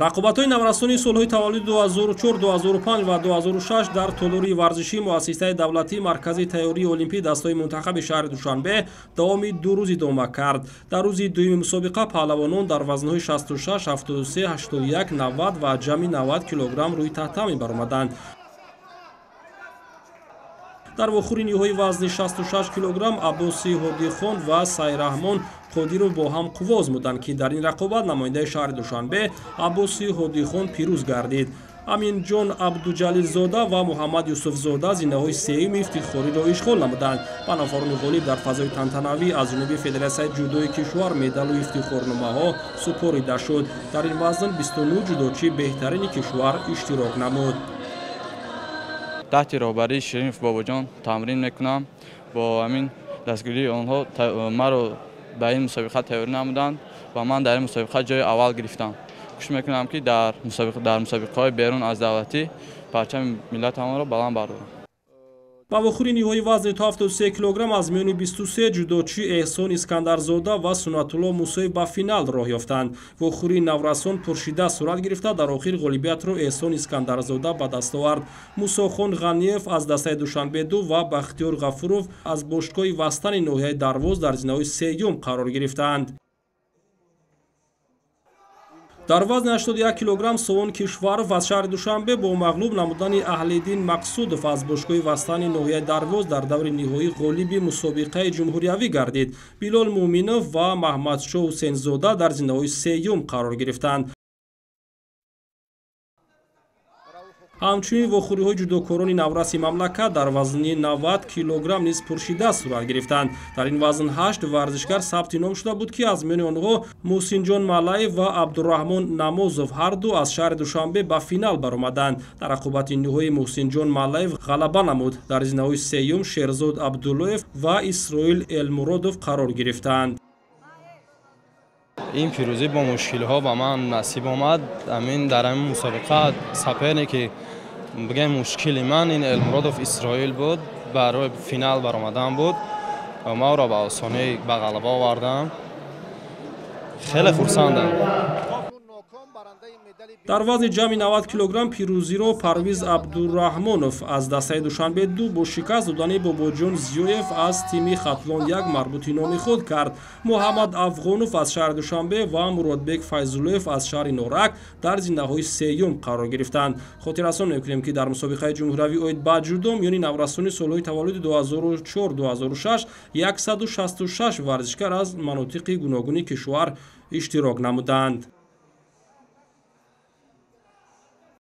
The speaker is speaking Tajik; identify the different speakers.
Speaker 1: рақобатҳои наврасони солҳои таваллуди 2004, 2005 ва 2006 дар толори варзишии муассисаи давлатии маркази тайёрии олимпии дастаҳои мунтахаби шаҳри Душанбе давоми 2 рӯз идома кард. Дар рӯзи дуюми мусобиқа паҳлавонон дар вазнҳои 66, 73, 81, 90 ва ҷамъи 90 килограмм рӯи таҳтамӣ баромаданд. дар вохӯри ниҳои вазни 66 килограмм Аббоси Ҳодихон ва Сайраҳмон Қодиров бо ҳам қувво озмуданд, ки дар ин рақобат намояндаи шаҳри Душанбе Аббоси Ҳодихон пирӯз гардид. Аминҷон Абдуҷалилзода ва Муҳаммад Юсуфзода зинаҳои сеюми ифтихориро ишғол намуданд. Панафарони ғолиб дар фазои тантанавӣ аз ҷониби Федератсияи ҷудои кишвар медалу ифтихорномаҳо супорида шуд. Дар ин вазн 29 ҷудочӣ беҳтарини кишвар иштирок намуд.
Speaker 2: تحت راهبری شریف باباجان تمرین میکنم. با همین دستگیری آنها مرا به این مسابقه تیاری نمودند و من در این مسابقه جای اول گرفتم. کوشش میکنم که در مسابقه های بیرون از دولتی پرچم ملت ما را بلند بردارم.
Speaker 1: ба вохӯри ниҳои вазни 73 килограмм аз миёни 23 ҷудочӣ Эҳсон Искандарзода ва Сунатулло Мусоев ба финал роҳ ёфтанд. вохӯри наврасон пуршида сурат гирифта, дар охир ғолибиятро Эҳсон Искандарзода ба даст овард. Мусохон Ғаниев аз дастаи Душанбе-2 ва Бахтиёр Ғафуров аз боштгоҳи вастани ноҳияи Дарвоз дар зинаҳои сеюм қарор гирифтанд. дар вазни 81 килограмм Совон Кишваров аз шаҳри Душанбе бо мағлуб намудани Аҳлиддин Мақсудов аз боштгоҳи вастани ноҳияи Дарвоз дар даври ниҳоӣ ғолиби мусобиқаи ҷумҳуриявӣ гардид. Билол Муъминов ва Маҳмадшоҳ Ҳусейнзода дар зинаҳои сеюм қарор гирифтанд. ҳамчунин вохӯриҳои ҷудокорони навраси мамлакат дар вазни 90 килограмм низ пуршида сурат гирифтанд. дар ин вазн 8 варзишгар сабти ном шуда буд, ки аз миёни онҳо Муҳсинҷон Малаев ва Абдураҳмон Намозов ҳарду аз шаҳри Душанбе ба финал баромаданд. дар рақобати ниҳоӣ Муҳсинҷон Малаев ғалаба намуд. дар зинаҳои сеюм Шерзод Абдуллоев ва Исроил Элмуродов қарор гирифтанд.
Speaker 3: این پیروزی با مشکل‌ها با من نصیب آمد. امین در این مسابقه سپری که بگم مشکل من این المرادوف اسرائیل بود، برای فینال برآمدن بود و ما را به آسانی به غلبه آوردم. خیلی خرسندم.
Speaker 1: дар вазни ҷамъи 90 килограмм пирӯзиро Парвиз Абдураҳмонов аз дастаи Душанбе-2 бо шикаст додани Бобоҷон Зиёев аз тими Хатлон-1 марбути номи худ кард. Муҳаммад Афғонов аз шаҳри Душанбе ва Муродбек Файзуллоев аз шаҳри Норак дар зинаҳои сеюм қарор гирифтанд. хотиррасон мекунем, ки дар мусобиқаи ҷумҳуравӣ оид ба ҷудо миёни наврасони солҳои таваллуди 2004-2006 166 варзишгар аз манотиқи гуногуни кишвар иштирок намуданд.